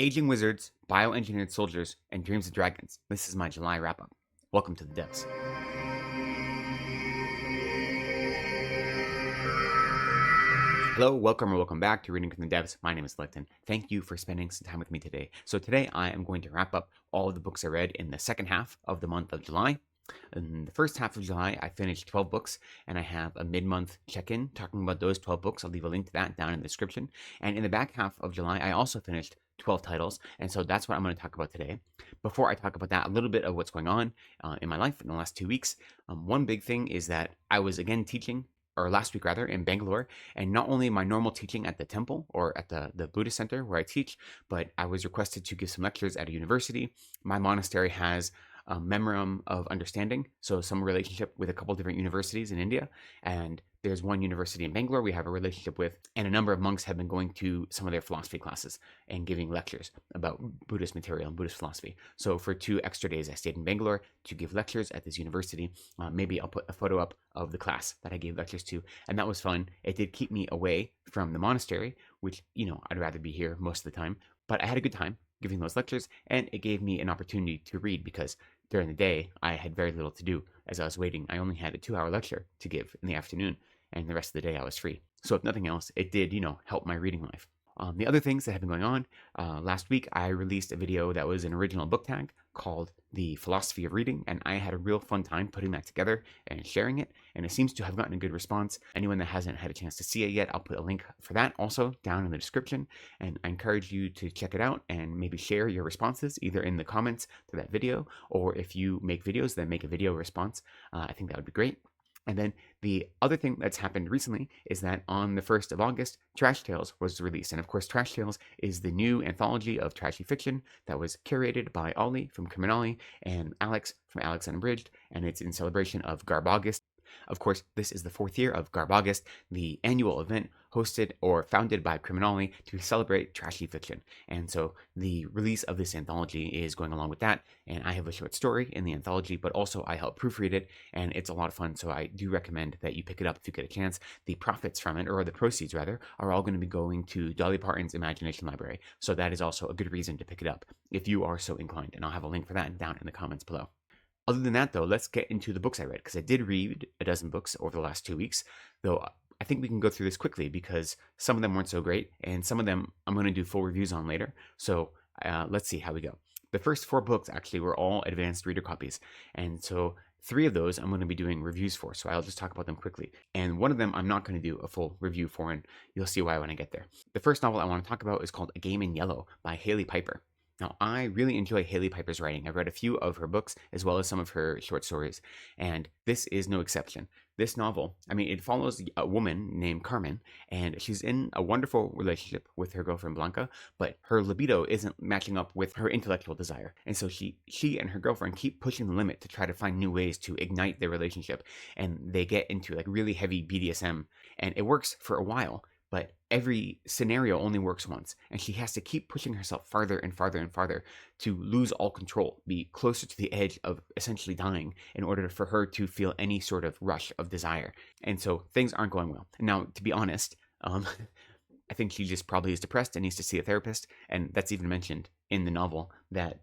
Aging Wizards, Bioengineered Soldiers, and Dreams of Dragons. This is my July wrap-up. Welcome to the depths. Hello, welcome or welcome back to Reading from the Depths. My name is Lecton. Thank you for spending some time with me today. So today I am going to wrap up all of the books I read in the second half of the month of July. In the first half of July, I finished 12 books, and I have a mid-month check-in talking about those 12 books. I'll leave a link to that down in the description. And in the back half of July, I also finished 12 titles, and so that's what I'm going to talk about today. Before I talk about that, a little bit of what's going on in my life in the last 2 weeks. One big thing is that I was again teaching, or last week rather, in Bangalore, and not only my normal teaching at the temple or at the Buddhist center where I teach, but I was requested to give some lectures at a university. My monastery has a memorandum of understanding, so some relationship with a couple different universities in India, and there's one university in Bangalore we have a relationship with, and a number of monks have been going to some of their philosophy classes and giving lectures about Buddhist material and Buddhist philosophy. So for 2 extra days I stayed in Bangalore to give lectures at this university. Maybe I'll put a photo up of the class that I gave lectures to, and that was fun. It did keep me away from the monastery, which, I'd rather be here most of the time, but I had a good time giving those lectures, and it gave me an opportunity to read because during the day I had very little to do. As I was waiting, I only had a 2-hour lecture to give in the afternoon, and the rest of the day I was free. So if nothing else, it did, help my reading life. The other things that have been going on, last week I released a video that was an original book tag called The Philosophy of Reading, and I had a real fun time putting that together and sharing it, and it seems to have gotten a good response. Anyone that hasn't had a chance to see it yet, I'll put a link for that also down in the description, and I encourage you to check it out and maybe share your responses either in the comments to that video, or if you make videos, then make a video response. I think that would be great. And then the other thing that's happened recently is that on the 1st of August, Trash Tales was released. And of course, Trash Tales is the new anthology of trashy fiction that was curated by Ollie from CriminOlly and Alex from Alex Unabridged, and it's in celebration of Garb August. Of course, this is the 4th year of Garb August, the annual event hosted or founded by CriminOlly to celebrate trashy fiction. And so the release of this anthology is going along with that, and I have a short story in the anthology, but also I help proofread it, and it's a lot of fun, so I do recommend that you pick it up if you get a chance. The profits from it, or the proceeds rather, are all going to be going to Dolly Parton's Imagination Library, so that is also a good reason to pick it up if you are so inclined, and I'll have a link for that down in the comments below. Other than that, though, let's get into the books I read, because I did read a dozen books over the last 2 weeks, though I think we can go through this quickly because some of them weren't so great, and some of them I'm going to do full reviews on later, so let's see how we go. The first 4 books actually were all advanced reader copies, and so 3 of those I'm going to be doing reviews for, so I'll just talk about them quickly. And one of them I'm not going to do a full review for, and you'll see why when I get there. The first novel I want to talk about is called A Game in Yellow by Hailey Piper. Now, I really enjoy Hailey Piper's writing. I've read a few of her books as well as some of her short stories, and this is no exception. This novel, it follows a woman named Carmen, and she's in a wonderful relationship with her girlfriend Blanca, but her libido isn't matching up with her intellectual desire. And so she and her girlfriend keep pushing the limit to try to find new ways to ignite their relationship, and they get into really heavy BDSM, and it works for a while. But every scenario only works once, and she has to keep pushing herself farther and farther and farther to lose all control, be closer to the edge of essentially dying in order for her to feel any sort of rush of desire. And so things aren't going well. Now, to be honest, I think she just probably is depressed and needs to see a therapist, and that's even mentioned in the novel that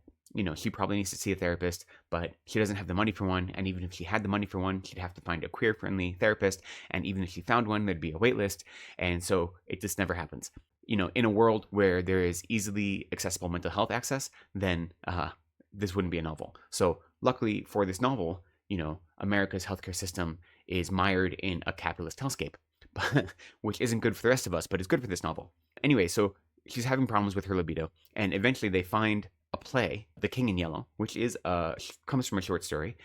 she probably needs to see a therapist, but she doesn't have the money for one, and even if she had the money for one, she'd have to find a queer-friendly therapist, and even if she found one, there'd be a wait list, and so it just never happens. In a world where there is easily accessible mental health access, then this wouldn't be a novel. So luckily for this novel, America's healthcare system is mired in a capitalist hellscape, which isn't good for the rest of us, but is good for this novel. Anyway, so she's having problems with her libido, and eventually they find a play, The King in Yellow, which is comes from a short story,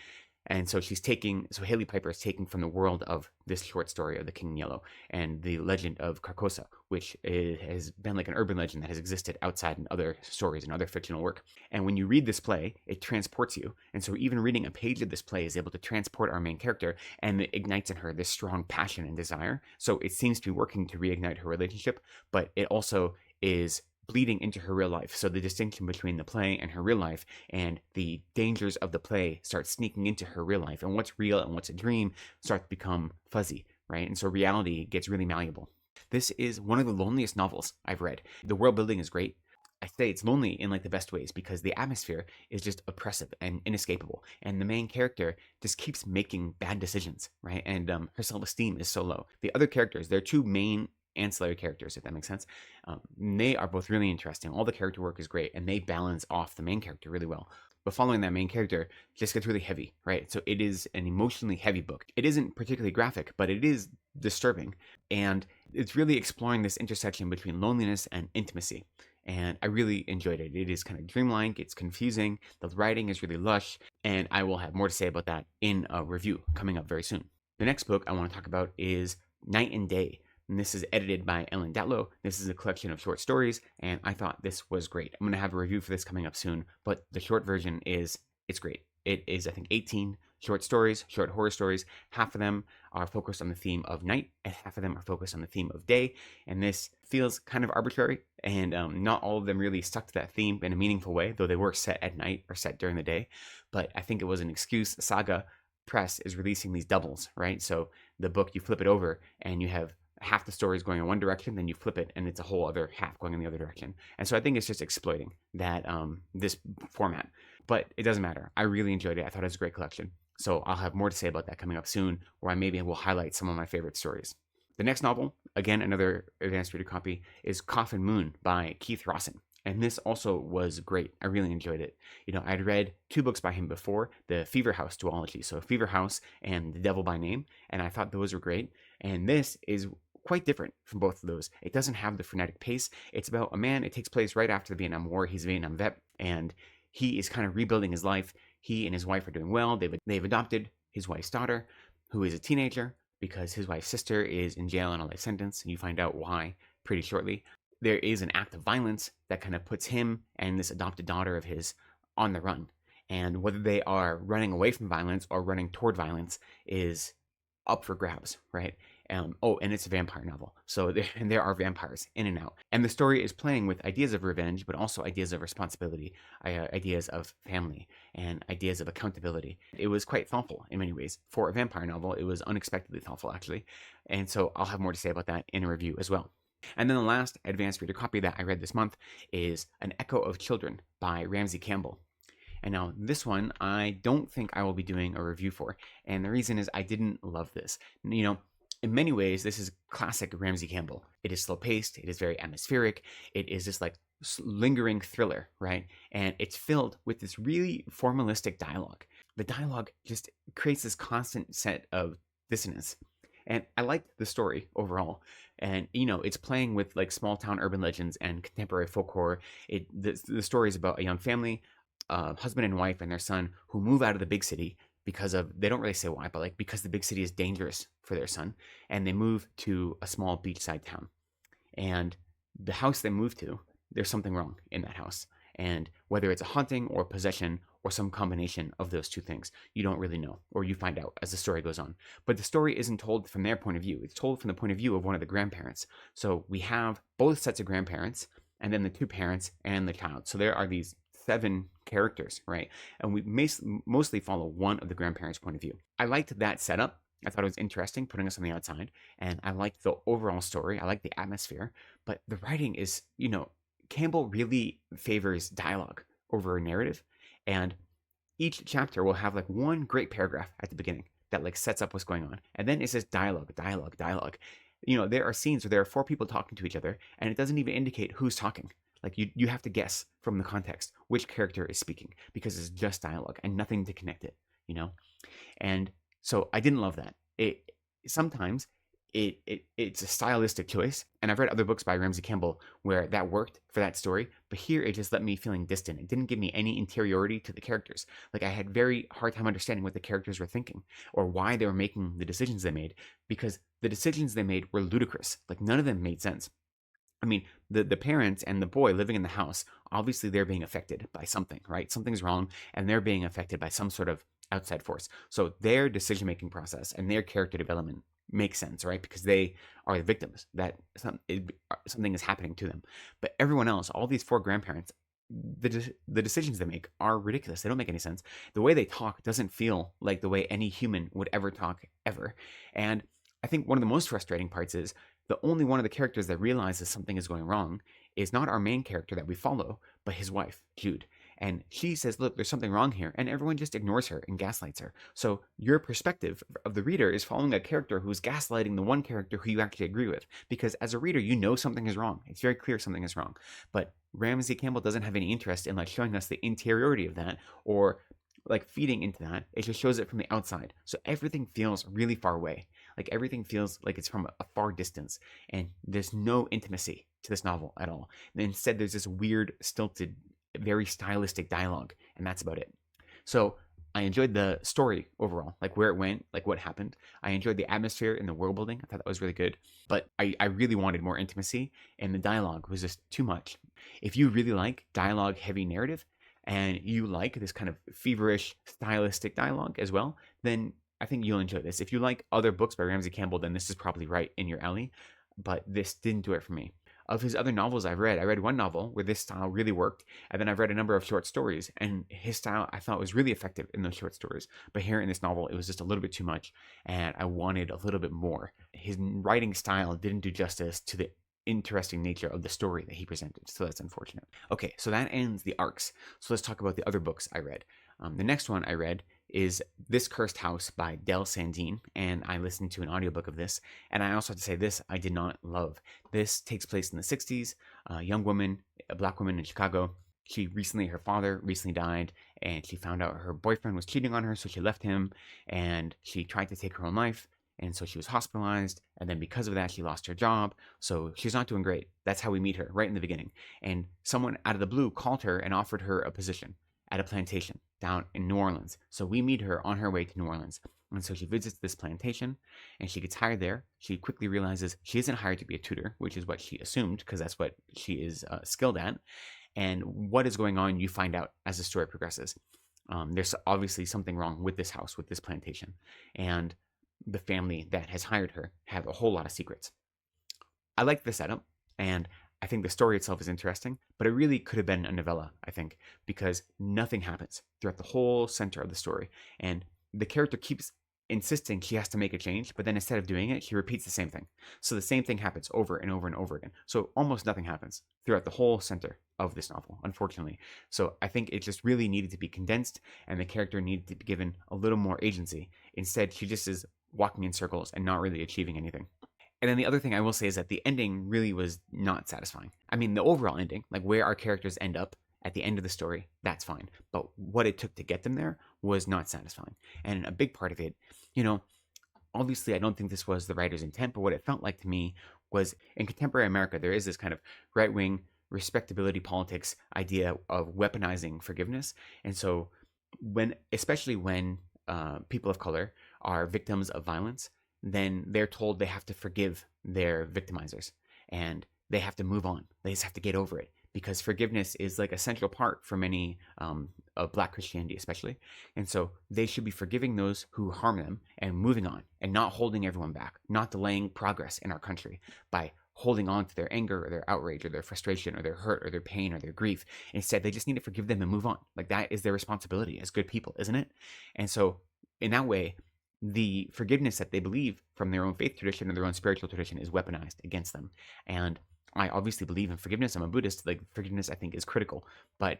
and so Hailey Piper is taking from the world of this short story of The King in Yellow and the legend of Carcosa, which has been like an urban legend that has existed outside in other stories and other fictional work. And when you read this play, it transports you, and so even reading a page of this play is able to transport our main character, and it ignites in her this strong passion and desire. So it seems to be working to reignite her relationship, but it also is bleeding into her real life. So the distinction between the play and her real life, and the dangers of the play start sneaking into her real life, and what's real and what's a dream start to become fuzzy, right? And so reality gets really malleable. This is one of the loneliest novels I've read. The world building is great. I say it's lonely in like the best ways because the atmosphere is just oppressive and inescapable, and the main character just keeps making bad decisions, right? And her self-esteem is so low. The other characters, they're two main ancillary characters, if that makes sense. They are both really interesting. All the character work is great, and they balance off the main character really well. But following that main character just gets really heavy, right? So it is an emotionally heavy book. It isn't particularly graphic, but it is disturbing. And it's really exploring this intersection between loneliness and intimacy. And I really enjoyed it. It is kind of dreamlike, it's confusing, the writing is really lush, and I will have more to say about that in a review coming up very soon. The next book I want to talk about is Night and Day. And this is edited by Ellen Datlow. This is a collection of short stories, and I thought this was great. I'm going to have a review for this coming up soon, but the short version it's great. It is, I think, 18 short stories, short horror stories. Half of them are focused on the theme of night, and half of them are focused on the theme of day. And this feels kind of arbitrary, and not all of them really stuck to that theme in a meaningful way, though they were set at night or set during the day. But I think it was an excuse. Saga Press is releasing these doubles, right? So the book, you flip it over, and you have half the story is going in one direction, then you flip it, and it's a whole other half going in the other direction. And so I think it's just exploiting that this format. But it doesn't matter. I really enjoyed it. I thought it was a great collection. So I'll have more to say about that coming up soon, where I maybe will highlight some of my favorite stories. The next novel, again, another advanced reader copy, is Coffin Moon by Keith Rawson. And this also was great. I really enjoyed it. You know, I'd read 2 books by him before, the Fever House duology, so Fever House and The Devil by Name, and I thought those were great. And this is quite different from both of those. It doesn't have the frenetic pace. It's about a man. It takes place right after the Vietnam War. He's a Vietnam vet, and he is kind of rebuilding his life. He and his wife are doing well. They've adopted his wife's daughter, who is a teenager, because his wife's sister is in jail on a life sentence, and you find out why pretty shortly. There is an act of violence that kind of puts him and this adopted daughter of his on the run. And whether they are running away from violence or running toward violence is up for grabs, right? And it's a vampire novel. So there are vampires in and out. And the story is playing with ideas of revenge, but also ideas of responsibility, ideas of family, and ideas of accountability. It was quite thoughtful in many ways. For a vampire novel, it was unexpectedly thoughtful, actually. And so I'll have more to say about that in a review as well. And then the last advanced reader copy that I read this month is An Echo of Children by Ramsey Campbell. And now this one, I don't think I will be doing a review for. And the reason is I didn't love this. You know, in many ways, this is classic Ramsey Campbell. It is slow-paced, it is very atmospheric, it is just like lingering thriller, right? And it's filled with this really formalistic dialogue. The dialogue just creates this constant set of dissonance. And I liked the story overall. And, you know, it's playing with like small town urban legends and contemporary folklore. The story is about a young family, husband and wife and their son, who move out of the big city because of, they don't really say why, but like because the big city is dangerous for their son. And they move to a small beachside town. And the house they move to, there's something wrong in that house. And whether it's a haunting or possession or some combination of those two things, you don't really know, or you find out as the story goes on. But the story isn't told from their point of view. It's told from the point of view of one of the grandparents. So we have both sets of grandparents, and then the 2 parents and the child. So there are these 7 characters, right? And we mostly follow one of the grandparents' point of view. I liked that setup. I thought it was interesting, putting us on the outside. And I liked the overall story. I liked the atmosphere. But the writing is, you know, Campbell really favors dialogue over a narrative. And each chapter will have like one great paragraph at the beginning that like sets up what's going on. And then it's just dialogue, dialogue, dialogue. You know, there are scenes where there are 4 people talking to each other, and it doesn't even indicate who's talking. Like you have to guess from the context which character is speaking, because it's just dialogue and nothing to connect it, you know? And so I didn't love that. Sometimes it's a stylistic choice, and I've read other books by Ramsey Campbell where that worked for that story, but here it just left me feeling distant. It didn't give me any interiority to the characters. Like I had very hard time understanding what the characters were thinking or why they were making the decisions they made, because the decisions they made were ludicrous. Like none of them made sense. I mean, the parents and the boy living in the house, obviously they're being affected by something, right? Something's wrong, and they're being affected by some sort of outside force. So their decision-making process and their character development makes sense, right? Because they are the victims, that something is happening to them. But everyone else, all these 4 grandparents, the decisions they make are ridiculous. They don't make any sense. The way they talk doesn't feel like the way any human would ever talk, ever. And I think one of the most frustrating parts is the only one of the characters that realizes something is going wrong is not our main character that we follow, but his wife, Jude. And she says, look, there's something wrong here. And everyone just ignores her and gaslights her. So your perspective of the reader is following a character who's gaslighting the one character who you actually agree with. Because as a reader, you know something is wrong. It's very clear something is wrong. But Ramsey Campbell doesn't have any interest in like showing us the interiority of that or like feeding into that. It just shows it from the outside. So everything feels really far away. Like everything feels like it's from a far distance. And there's no intimacy to this novel at all. And instead, there's this weird, stilted, very stylistic dialogue, and that's about it. So I enjoyed the story overall, like where it went, like what happened. I enjoyed the atmosphere and the world building. I thought that was really good, but I really wanted more intimacy, and the dialogue was just too much. If you really like dialogue heavy narrative and you like this kind of feverish stylistic dialogue as well, then I think you'll enjoy this. If you like other books by Ramsey Campbell, then this is probably right in your alley, but this didn't do it for me. Of his other novels I read one novel where this style really worked, and then I've read a number of short stories, and his style I thought was really effective in those short stories. But here in this novel, it was just a little bit too much, and I wanted a little bit more. His writing style didn't do justice to the interesting nature of the story that he presented, so that's unfortunate. Okay, so that ends the arcs. So let's talk about the other books I read. The next one I read is This Cursed House by Del Sandine, and I listened to an audiobook of this, and I also have to say this I did not love. This takes place in the 60s, a young woman, a black woman in Chicago. Her father recently died, and she found out her boyfriend was cheating on her, so she left him, and she tried to take her own life, and so she was hospitalized, and then because of that, she lost her job, so she's not doing great. That's how we meet her, right in the beginning. And someone out of the blue called her and offered her a position at a plantation down in New Orleans. So we meet her on her way to New Orleans. And so she visits this plantation and she gets hired there. She quickly realizes she isn't hired to be a tutor, which is what she assumed because that's what she is skilled at. And what is going on, you find out as the story progresses. There's obviously something wrong with this house, with this plantation. And the family that has hired her have a whole lot of secrets. I like the setup, and I think the story itself is interesting, but it really could have been a novella, I think, because nothing happens throughout the whole center of the story. And the character keeps insisting she has to make a change, but then instead of doing it, she repeats the same thing. So the same thing happens over and over and over again. So almost nothing happens throughout the whole center of this novel, unfortunately. So I think it just really needed to be condensed, and the character needed to be given a little more agency. Instead, she just is walking in circles and not really achieving anything. And then the other thing I will say is that the ending really was not satisfying. I mean, the overall ending, like where our characters end up at the end of the story, that's fine. But what it took to get them there was not satisfying. And a big part of it, obviously I don't think this was the writer's intent, but what it felt like to me was in contemporary America, there is this kind of right-wing respectability politics idea of weaponizing forgiveness. And so especially when people of color are victims of violence, then they're told they have to forgive their victimizers and they have to move on. They just have to get over it because forgiveness is like a central part for many of Black Christianity especially. And so they should be forgiving those who harm them and moving on and not holding everyone back, not delaying progress in our country by holding on to their anger or their outrage or their frustration or their hurt or their pain or their grief. Instead, they just need to forgive them and move on. Like that is their responsibility as good people, isn't it? And so in that way, the forgiveness that they believe from their own faith tradition or their own spiritual tradition is weaponized against them. And I obviously believe in forgiveness. I'm a Buddhist. Like forgiveness, I think, is critical, but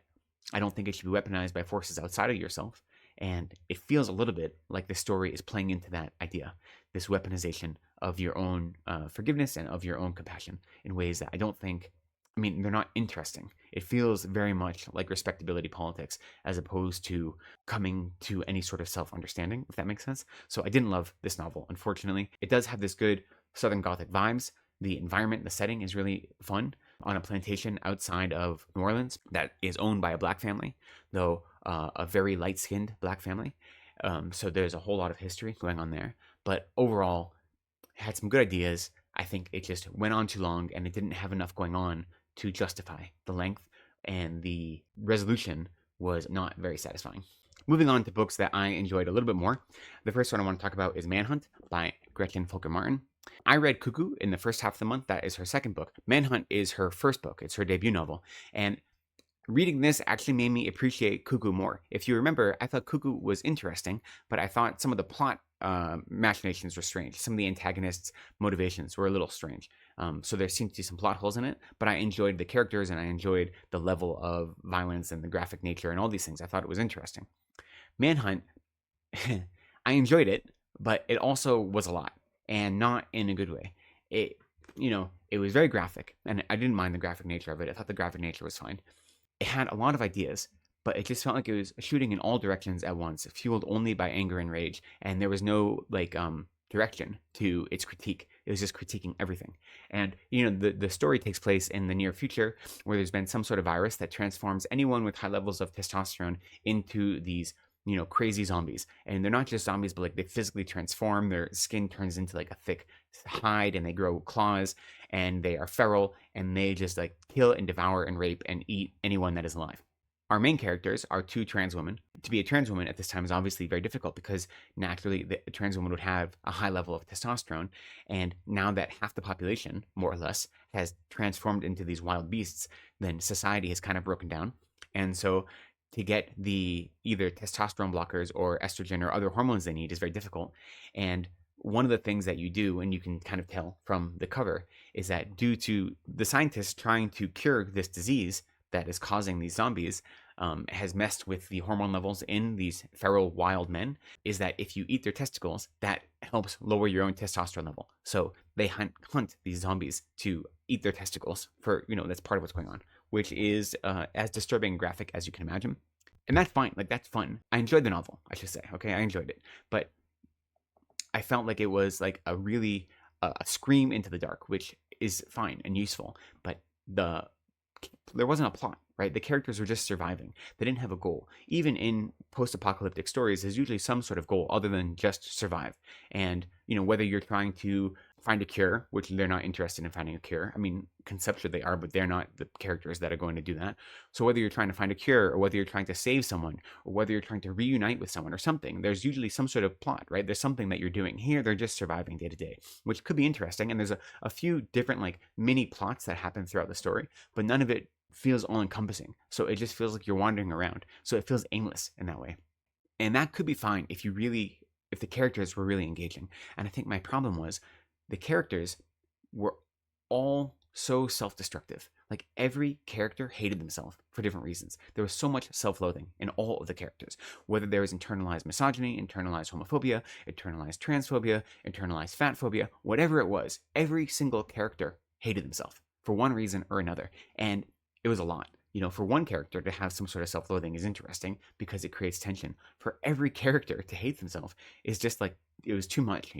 I don't think it should be weaponized by forces outside of yourself. And it feels a little bit like the story is playing into that idea, this weaponization of your own forgiveness and of your own compassion in ways that I don't think, they're not interesting. It feels very much like respectability politics as opposed to coming to any sort of self-understanding, if that makes sense. So I didn't love this novel, unfortunately. It does have this good Southern Gothic vibes. The environment, the setting is really fun on a plantation outside of New Orleans that is owned by a Black family, though a very light-skinned Black family. So there's a whole lot of history going on there. But overall, it had some good ideas. I think it just went on too long and it didn't have enough going on to justify the length, and the resolution was not very satisfying. Moving on to books that I enjoyed a little bit more. The first one I want to talk about is Manhunt by Gretchen Folker Martin. I read Cuckoo in the first half of the month. That is her second book. Manhunt is her first book. It's her debut novel. And reading this actually made me appreciate Cuckoo more. If you remember, I thought Cuckoo was interesting, but I thought some of the plot machinations were strange. Some of the antagonists' motivations were a little strange. So there seemed to be some plot holes in it, but I enjoyed the characters and I enjoyed the level of violence and the graphic nature and all these things. I thought it was interesting. Manhunt, I enjoyed it, but it also was a lot, and not in a good way. It was very graphic, and I didn't mind the graphic nature of it. I thought the graphic nature was fine. It had a lot of ideas, but it just felt like it was shooting in all directions at once, fueled only by anger and rage, and there was no direction to its critique. It was just critiquing everything. And the story takes place in the near future, where there's been some sort of virus that transforms anyone with high levels of testosterone into these crazy zombies. And they're not just zombies, but they physically transform. Their skin turns into a thick hide, and they grow claws, and they are feral, and they just kill and devour and rape and eat anyone that is alive. Our main characters are two trans women. To be a trans woman at this time is obviously very difficult, because naturally the trans woman would have a high level of testosterone, and now that half the population, more or less, has transformed into these wild beasts, then society has kind of broken down. And so to get the either testosterone blockers or estrogen or other hormones they need is very difficult. And one of the things that you do, and you can kind of tell from the cover, is that due to the scientists trying to cure this disease that is causing these zombies, has messed with the hormone levels in these feral wild men, is that if you eat their testicles, that helps lower your own testosterone level. So they hunt these zombies to eat their testicles for, that's part of what's going on, which is as disturbing and graphic as you can imagine. And that's fine. That's fun. I enjoyed the novel, I should say. Okay, I enjoyed it. But I felt like it was a really a scream into the dark, which is fine and useful. But there wasn't a plot, right? The characters were just surviving. They didn't have a goal. Even in post-apocalyptic stories, there's usually some sort of goal other than just survive. And, whether you're trying to find a cure, which they're not interested in finding a cure. I mean, conceptually they are, but they're not the characters that are going to do that. So whether you're trying to find a cure, or whether you're trying to save someone, or whether you're trying to reunite with someone or something, there's usually some sort of plot, right? There's something that you're doing. Here, they're just surviving day to day, which could be interesting. And there's a few different mini plots that happen throughout the story, but none of it feels all-encompassing. So it just feels like you're wandering around. So it feels aimless in that way. And that could be fine if the characters were really engaging. And I think my problem was the characters were all so self-destructive. Every character hated themselves for different reasons. There was so much self-loathing in all of the characters, whether there was internalized misogyny, internalized homophobia, internalized transphobia, internalized fatphobia, whatever it was. Every single character hated themselves for one reason or another. And it was a lot. For one character to have some sort of self-loathing is interesting because it creates tension. For every character to hate themselves is just it was too much,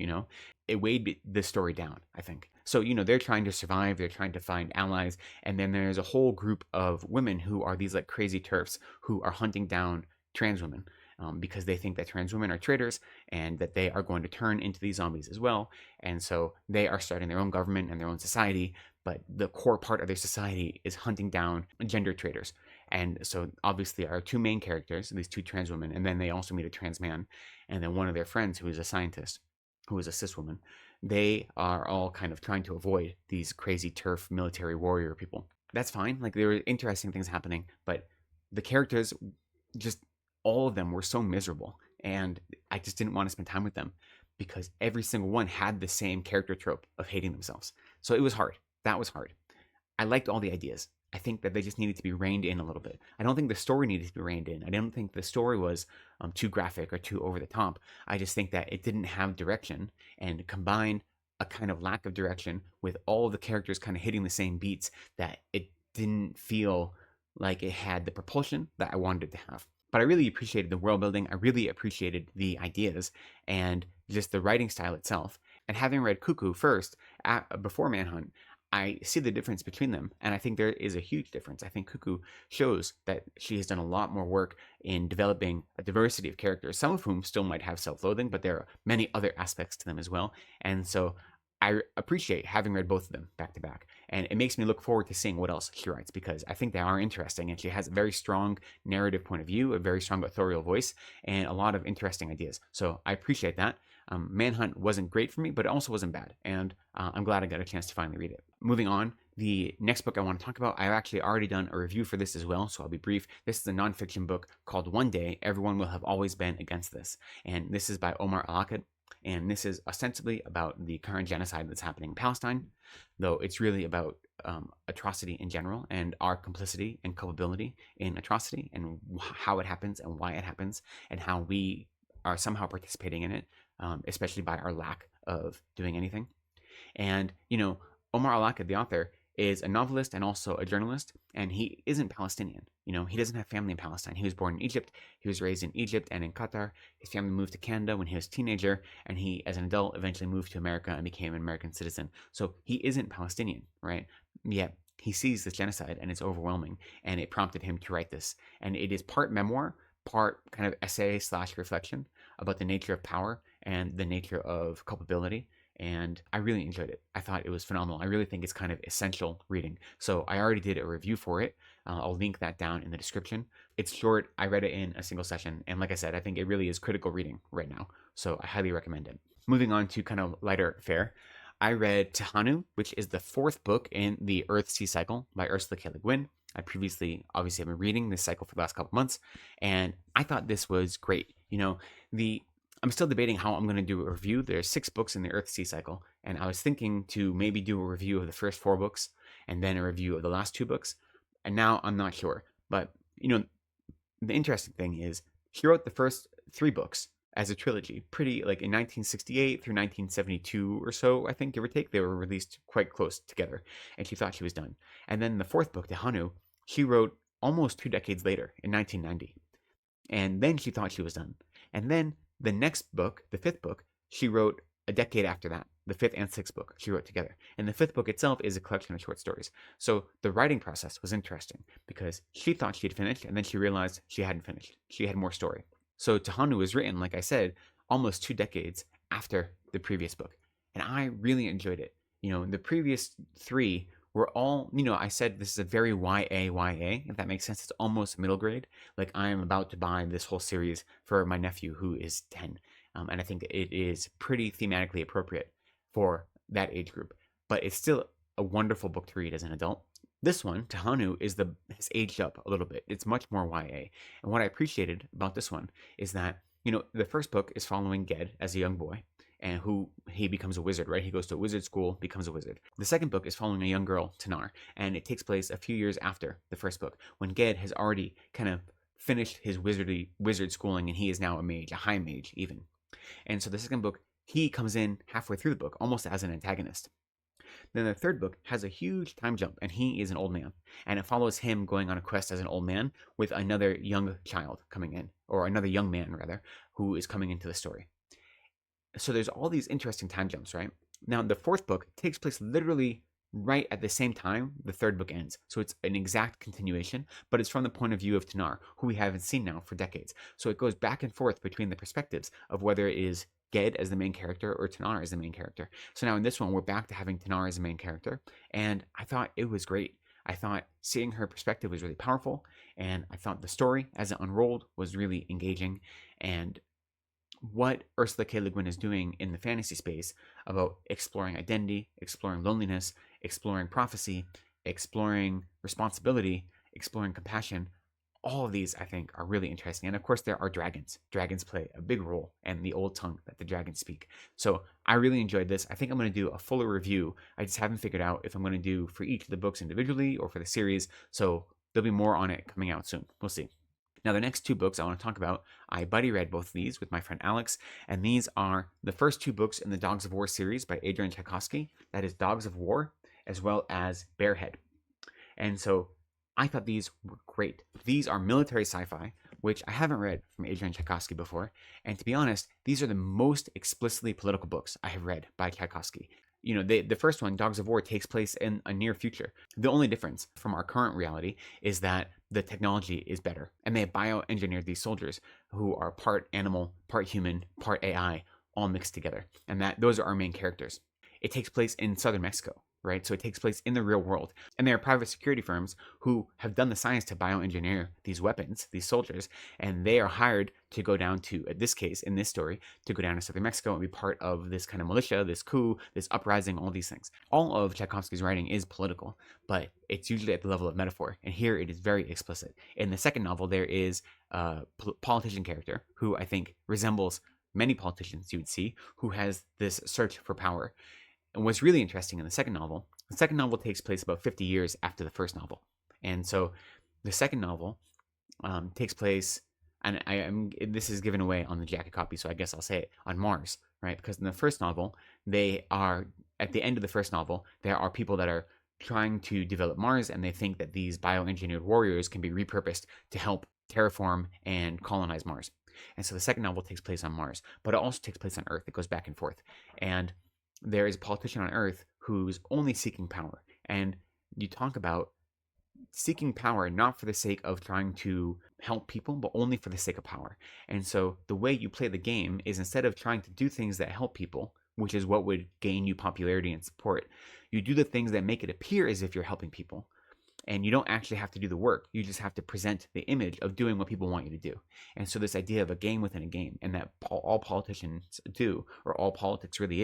It weighed the story down, I think. So, they're trying to survive, they're trying to find allies, and then there's a whole group of women who are these crazy TERFs who are hunting down trans women. Because they think that trans women are traitors and that they are going to turn into these zombies as well. And so they are starting their own government and their own society, but the core part of their society is hunting down gender traitors. And so obviously our two main characters, these two trans women, and then they also meet a trans man, and then one of their friends who is a scientist, who is a cis woman. They are all kind of trying to avoid these crazy TERF military warrior people. That's fine. There were interesting things happening, but the characters just... all of them were so miserable, and I just didn't want to spend time with them because every single one had the same character trope of hating themselves. So it was hard. That was hard. I liked all the ideas. I think that they just needed to be reined in a little bit. I don't think the story needed to be reined in. I don't think the story was too graphic or too over the top. I just think that it didn't have direction, and combine a kind of lack of direction with all of the characters kind of hitting the same beats, that it didn't feel like it had the propulsion that I wanted it to have. But I really appreciated the world building. I really appreciated the ideas and just the writing style itself. And having read Cuckoo first, before Manhunt, I see the difference between them. And I think there is a huge difference. I think Cuckoo shows that she has done a lot more work in developing a diversity of characters, some of whom still might have self-loathing, but there are many other aspects to them as well. And so I appreciate having read both of them back to back, and it makes me look forward to seeing what else she writes, because I think they are interesting, and she has a very strong narrative point of view, a very strong authorial voice, and a lot of interesting ideas. So I appreciate that. Manhunt wasn't great for me, but it also wasn't bad, and I'm glad I got a chance to finally read it. Moving on, the next book I want to talk about, I've actually already done a review for this as well, so I'll be brief. This is a nonfiction book called One Day, Everyone Will Have Always Been Against This, and this is by Omar Al-Akkad. And this is ostensibly about the current genocide that's happening in Palestine, though it's really about atrocity in general and our complicity and culpability in atrocity and how it happens and why it happens and how we are somehow participating in it, especially by our lack of doing anything. And, Omar Al-Akkad, the author, is a novelist and also a journalist, and he isn't Palestinian. He doesn't have family in Palestine. He was born in Egypt. He was raised in Egypt and in Qatar. His family moved to Canada when he was a teenager, and he, as an adult, eventually moved to America and became an American citizen. So he isn't Palestinian, right? Yet he sees this genocide, and it's overwhelming, and it prompted him to write this. And it is part memoir, part kind of essay / reflection about the nature of power and the nature of culpability. And I really enjoyed it. I thought it was phenomenal. I really think it's kind of essential reading. So I already did a review for it. I'll link that down in the description. It's short. I read it in a single session. And like I said, I think it really is critical reading right now. So I highly recommend it. Moving on to kind of lighter fare, I read Tehanu, which is the 4th book in the Earth-Sea cycle by Ursula K. Le Guin. I previously obviously have been reading this cycle for the last couple months, and I thought this was great. I'm still debating how I'm going to do a review. There's 6 books in the Earth-Sea cycle, and I was thinking to maybe do a review of the first 4 books and then a review of the last 2 books. And now I'm not sure. But, the interesting thing is she wrote the first 3 books as a trilogy, pretty like in 1968 through 1972 or so, I think, give or take. They were released quite close together, and she thought she was done. And then the 4th book, Tehanu, she wrote almost 2 decades later in 1990. And then she thought she was done. And then the next book, the 5th book, she wrote a decade after that. The 5th and 6th book she wrote together. And the 5th book itself is a collection of short stories. So the writing process was interesting because she thought she'd finished and then she realized she hadn't finished. She had more story. So Tehanu was written, like I said, almost 2 decades after the previous book. And I really enjoyed it. The previous 3 were all, I said this is a very YA, if that makes sense. It's almost middle grade. Like I am about to buy this whole series for my nephew who is 10. And I think it is pretty thematically appropriate for that age group. But it's still a wonderful book to read as an adult. This one, Tehanu, has aged up a little bit. It's much more YA. And what I appreciated about this one is that, the first book is following Ged as a young boy, and who he becomes a wizard, right? He goes to a wizard school, becomes a wizard. The second book is following a young girl, Tanar, and it takes place a few years after the first book, when Ged has already kind of finished his wizard schooling, and he is now a mage, a high mage even. And so the second book, he comes in halfway through the book, almost as an antagonist. Then the third book has a huge time jump, and he is an old man. And it follows him going on a quest as an old man with another young child coming in, or another young man, rather, who is coming into the story. So there's all these interesting time jumps, right? Now, the 4th book takes place literally right at the same time the 3rd book ends. So it's an exact continuation, but it's from the point of view of Tanar, who we haven't seen now for decades. So it goes back and forth between the perspectives of whether it is Ged as the main character or Tanar as the main character. So now in this one, we're back to having Tanar as the main character, and I thought it was great. I thought seeing her perspective was really powerful, and I thought the story as it unrolled was really engaging. And what Ursula K. Le Guin is doing in the fantasy space about exploring identity, exploring loneliness, exploring prophecy, exploring responsibility, exploring compassion, all of these, I think, are really interesting. And of course, there are dragons. Dragons play a big role in the old tongue that the dragons speak. So I really enjoyed this. I think I'm going to do a fuller review. I just haven't figured out if I'm going to do for each of the books individually or for the series. So there'll be more on it coming out soon. We'll see. Now, the next 2 books I want to talk about, I buddy read both of these with my friend Alex, and these are the first 2 books in the Dogs of War series by Adrian Tchaikovsky. That is Dogs of War, as well as Bearhead. And so I thought these were great. These are military sci-fi, which I haven't read from Adrian Tchaikovsky before. And to be honest, these are the most explicitly political books I have read by Tchaikovsky. The first one, Dogs of War, takes place in a near future. The only difference from our current reality is that the technology is better. And they have bioengineered these soldiers who are part animal, part human, part AI, all mixed together. And those are our main characters. It takes place in southern Mexico, right? So it takes place in the real world. And there are private security firms who have done the science to bioengineer these weapons, these soldiers, and they are hired to go down to, in this case, in this story, to go down to southern Mexico and be part of this kind of militia, this coup, this uprising, all these things. All of Tchaikovsky's writing is political, but it's usually at the level of metaphor. And here it is very explicit. In the second novel, there is a politician character who I think resembles many politicians you would see, who has this search for power. And what's really interesting in the second novel takes place about 50 years after the first novel. And so the second novel takes place, and this is given away on the jacket copy, so I guess I'll say it, on Mars, right? Because in the first novel, they are, at the end of the first novel, there are people that are trying to develop Mars, and they think that these bioengineered warriors can be repurposed to help terraform and colonize Mars. And so the second novel takes place on Mars, but it also takes place on Earth. It goes back and forth. And there is a politician on Earth who's only seeking power. And you talk about seeking power not for the sake of trying to help people, but only for the sake of power. And so the way you play the game is, instead of trying to do things that help people, which is what would gain you popularity and support, you do the things that make it appear as if you're helping people. And you don't actually have to do the work. You just have to present the image of doing what people want you to do. And so this idea of a game within a game, and that all politicians do, or all politics really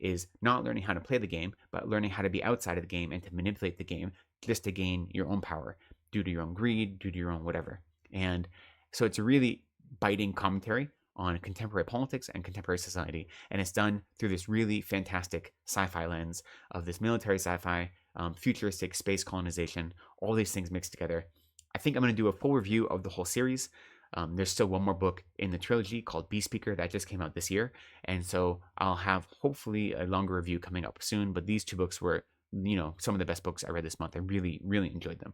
is not learning how to play the game, but learning how to be outside of the game and to manipulate the game just to gain your own power, due to your own greed, due to your own whatever. And so it's a really biting commentary on contemporary politics and contemporary society. And it's done through this really fantastic sci-fi lens of this military sci-fi, futuristic space colonization, all these things mixed together. I think I'm going to do a full review of the whole series. There's still one more book in the trilogy called Bee Speaker that just came out this year. And so I'll have hopefully a longer review coming up soon. But these two books were, some of the best books I read this month. I really, really enjoyed them.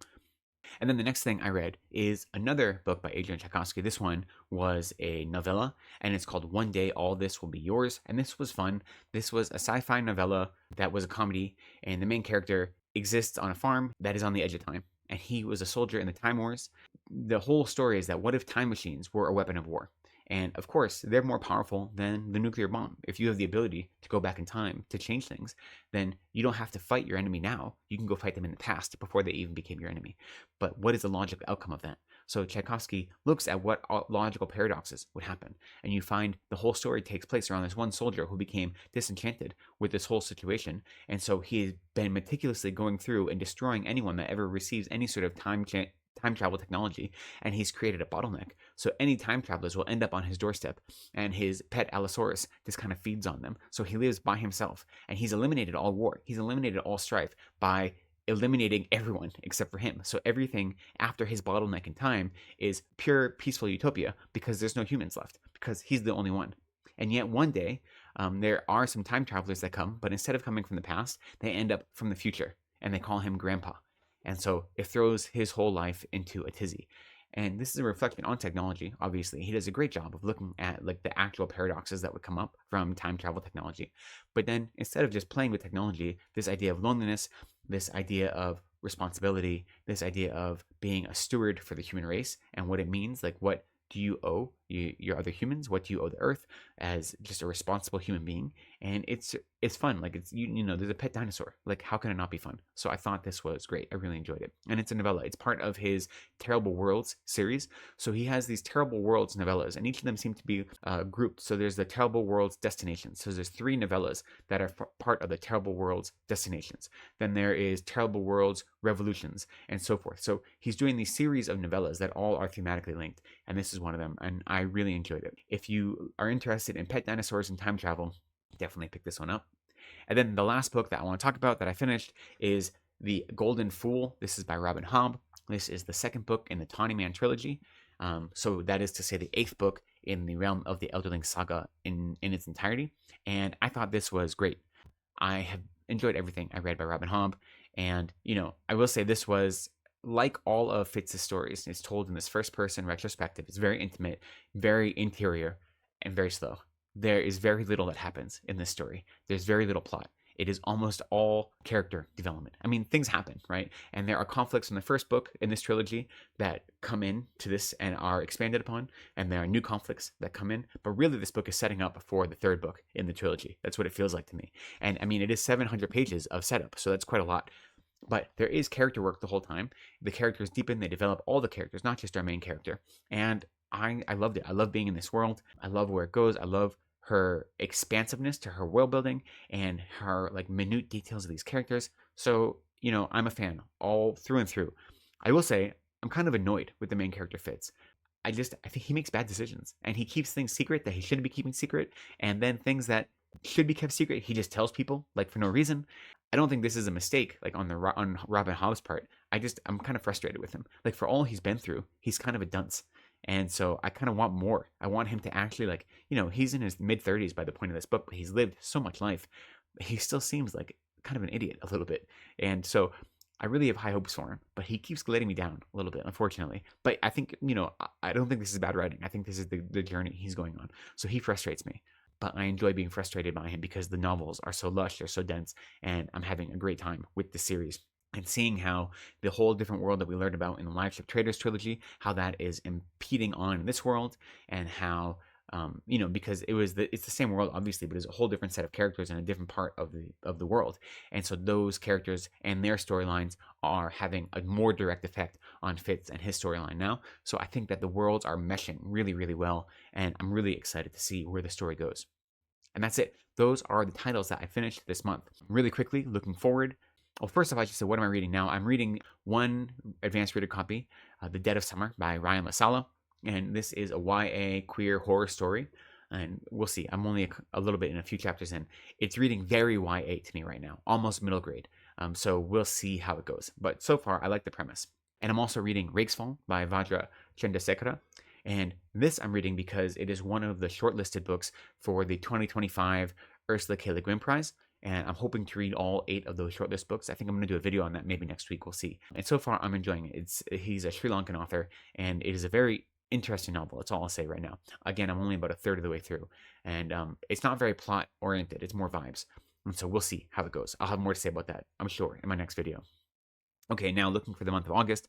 And then the next thing I read is another book by Adrian Tchaikovsky. This one was a novella, and it's called One Day All This Will Be Yours. And this was fun. This was a sci-fi novella that was a comedy, and the main character exists on a farm that is on the edge of time. And he was a soldier in the Time Wars. The whole story is that, what if time machines were a weapon of war? And of course, they're more powerful than the nuclear bomb. If you have the ability to go back in time to change things, then you don't have to fight your enemy now. You can go fight them in the past, before they even became your enemy. But what is the logical outcome of that? So Tchaikovsky looks at what logical paradoxes would happen. And you find the whole story takes place around this one soldier who became disenchanted with this whole situation. And so he's been meticulously going through and destroying anyone that ever receives any sort of time travel technology, and he's created a bottleneck. So any time travelers will end up on his doorstep, and his pet Allosaurus just kind of feeds on them. So he lives by himself, and he's eliminated all war. He's eliminated all strife by eliminating everyone except for him. So everything after his bottleneck in time is pure peaceful utopia, because there's no humans left, because he's the only one. And yet one day, there are some time travelers that come, but instead of coming from the past, they end up from the future, and they call him Grandpa. And so it throws his whole life into a tizzy. And this is a reflection on technology, obviously. He does a great job of looking at the actual paradoxes that would come up from time travel technology. But then, instead of just playing with technology, this idea of loneliness, this idea of responsibility, this idea of being a steward for the human race and what it means, like, what do you owe your other humans? What do you owe the earth as just a responsible human being? And it's fun. Like, it's, there's a pet dinosaur. Like, how can it not be fun? So I thought this was great. I really enjoyed it. And it's a novella. It's part of his Terrible Worlds series. So he has these Terrible Worlds novellas, and each of them seem to be grouped. So there's the Terrible Worlds Destinations. So there's 3 novellas that are part of the Terrible Worlds Destinations. Then there is Terrible Worlds Revolutions, and so forth. So he's doing these series of novellas that all are thematically linked, and this is one of them, and I really enjoyed it. If you are interested in pet dinosaurs and time travel, definitely pick this one up. And then the last book that I want to talk about that I finished is The Golden Fool. This is by Robin Howe. This is the second book in the Tawny Man trilogy. So that is to say the 8th book in the realm of the Elderling saga in its entirety. And I thought this was great. I have enjoyed everything I read by Robin Howe. And, I will say this was, like all of Fitz's stories, it's told in this first-person retrospective. It's very intimate, very interior, and very slow. There is very little that happens in this story. There's very little plot. It is almost all character development. I mean, things happen, right? And there are conflicts in the first book in this trilogy that come in to this and are expanded upon, and there are new conflicts that come in. But really, this book is setting up for the 3rd book in the trilogy. That's what it feels like to me. And I mean, it is 700 pages of setup, so that's quite a lot. But there is character work the whole time. The characters deepen, they develop all the characters, not just our main character. And I loved it. I love being in this world. I love where it goes. I love her expansiveness to her world building and her minute details of these characters. So, I'm a fan all through and through. I will say I'm kind of annoyed with the main character Fitz. I think he makes bad decisions, and he keeps things secret that he shouldn't be keeping secret, and then things that should be kept secret, he just tells people like for no reason. I don't think this is a mistake like on Robin Hobb's part. I'm kind of frustrated with him. Like for all he's been through, he's kind of a dunce. And so I kind of want more. I want him to actually like, he's in his mid 30s by the point of this book, but he's lived so much life. He still seems like kind of an idiot a little bit. And so I really have high hopes for him, but he keeps letting me down a little bit, unfortunately. But I think, I don't think this is bad writing. I think this is the journey he's going on. So he frustrates me, but I enjoy being frustrated by him because the novels are so lush, they're so dense, and I'm having a great time with the series. And seeing how the whole different world that we learned about in the Live Ship Traders trilogy, how that is impeding on this world, and how because it's the same world obviously, but it's a whole different set of characters in a different part of the world, and so those characters and their storylines are having a more direct effect on Fitz and his storyline now. So I think that the worlds are meshing really, really well, and I'm really excited to see where the story goes. And that's it. Those are the titles that I finished this month. Really quickly, looking forward. Well, first off, I should say, what am I reading now? I'm reading one advanced reader copy, The Dead of Summer by Ryan LaSala. And this is a YA queer horror story. And we'll see. I'm only a little bit in a few chapters in. It's reading very YA to me right now, almost middle grade. So we'll see how it goes. But so far, I like the premise. And I'm also reading Rakesfall by Vajra Chandrasekhara. And this I'm reading because it is one of the shortlisted books for the 2025 Ursula K. Le Guin Prize. And I'm hoping to read all 8 of those shortlist books. I think I'm going to do a video on that maybe next week. We'll see. And so far, I'm enjoying it. He's a Sri Lankan author, and it is a very interesting novel. That's all I'll say right now. Again, I'm only about a third of the way through, and it's not very plot oriented. It's more vibes. And so we'll see how it goes. I'll have more to say about that, I'm sure, in my next video. Okay, now looking for the month of August.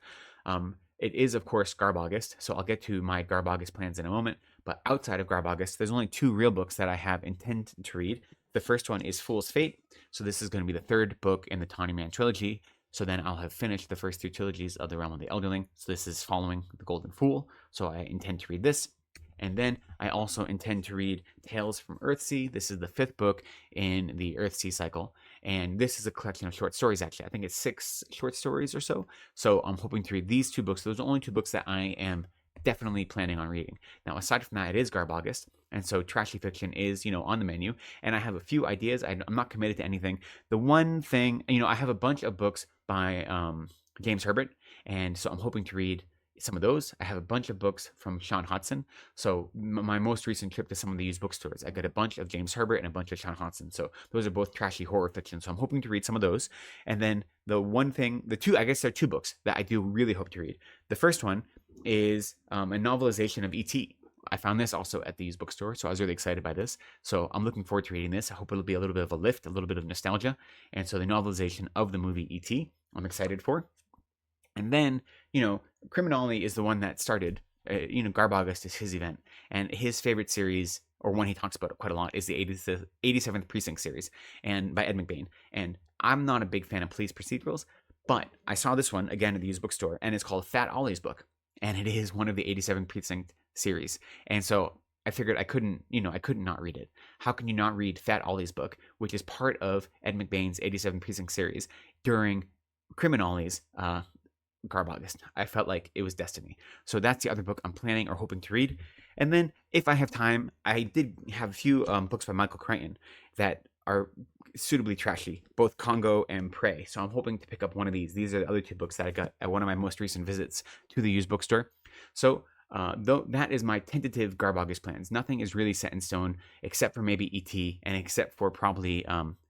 It is, of course, Garb August, so I'll get to my Garb August plans in a moment. But outside of Garb August, there's only 2 real books that I have intended to read. The first one is Fool's Fate. So this is going to be the 3rd book in the Tawny Man trilogy. So then I'll have finished the first 3 trilogies of the Realm of the Elderling. So this is following The Golden Fool. So I intend to read this. And then I also intend to read Tales from Earthsea. This is the 5th book in the Earthsea cycle. And this is a collection of short stories, actually. I think it's 6 short stories or so. So I'm hoping to read these 2 books. Those are the only 2 books that I am definitely planning on reading. Now, aside from that, it is Garb August. And so trashy fiction is, on the menu. And I have a few ideas. I'm not committed to anything. The one thing, I have a bunch of books by James Herbert. And so I'm hoping to read some of those. I have a bunch of books from Sean Hodgson. So my most recent trip to some of the used bookstores, I got a bunch of James Herbert and a bunch of Sean Hodgson. So those are both trashy horror fiction. So I'm hoping to read some of those. And then I guess there are 2 books that I do really hope to read. The first one is a novelization of E.T. I found this also at the used bookstore, so I was really excited by this. So I'm looking forward to reading this. I hope it'll be a little bit of a lift, a little bit of nostalgia. And so the novelization of the movie E.T. I'm excited for. And then, CriminOlly is the one that started, Garb August is his event. And his favorite series, or one he talks about quite a lot, is the 87th Precinct series, and by Ed McBain. And I'm not a big fan of police procedurals, but I saw this one again at the used bookstore, and it's called Fat Ollie's Book. And it is one of the 87th Precinct series. And so I figured I couldn't not read it. How can you not read Fat Ollie's Book, which is part of Ed McBain's 87th Precinct series, during CriminOlly's Garb August? I felt like it was destiny. So that's the other book I'm planning or hoping to read. And then if I have time, I did have a few books by Michael Crichton that are suitably trashy, both Congo and Prey. So I'm hoping to pick up one of these. These are the other 2 books that I got at one of my most recent visits to the used bookstore. So though that is my tentative Garb August plans. Nothing is really set in stone except for maybe E.T. and except for probably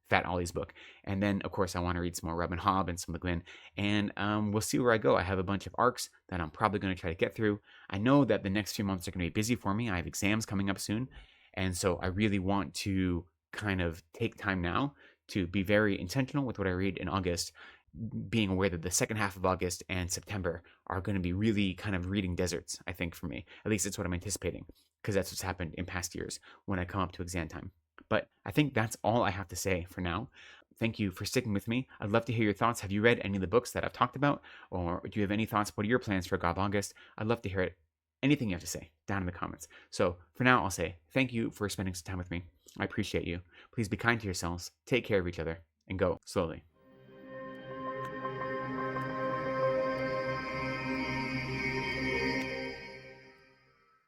Fat Ollie's Book. And then, of course, I want to read some more Robin Hobb and some Le Guin. And we'll see where I go. I have a bunch of arcs that I'm probably going to try to get through. I know that the next few months are going to be busy for me. I have exams coming up soon. And so I really want to kind of take time now to be very intentional with what I read in August, being aware that the second half of August and September are going to be really kind of reading deserts, I think, for me. At least it's what I'm anticipating, because that's what's happened in past years when I come up to exam time. But I think that's all I have to say for now. Thank you for sticking with me. I'd love to hear your thoughts. Have you read any of the books that I've talked about? Or do you have any thoughts? What are your plans for Garb August? I'd love to hear it. Anything you have to say down in the comments. So for now, I'll say thank you for spending some time with me. I appreciate you. Please be kind to yourselves, take care of each other, and go slowly.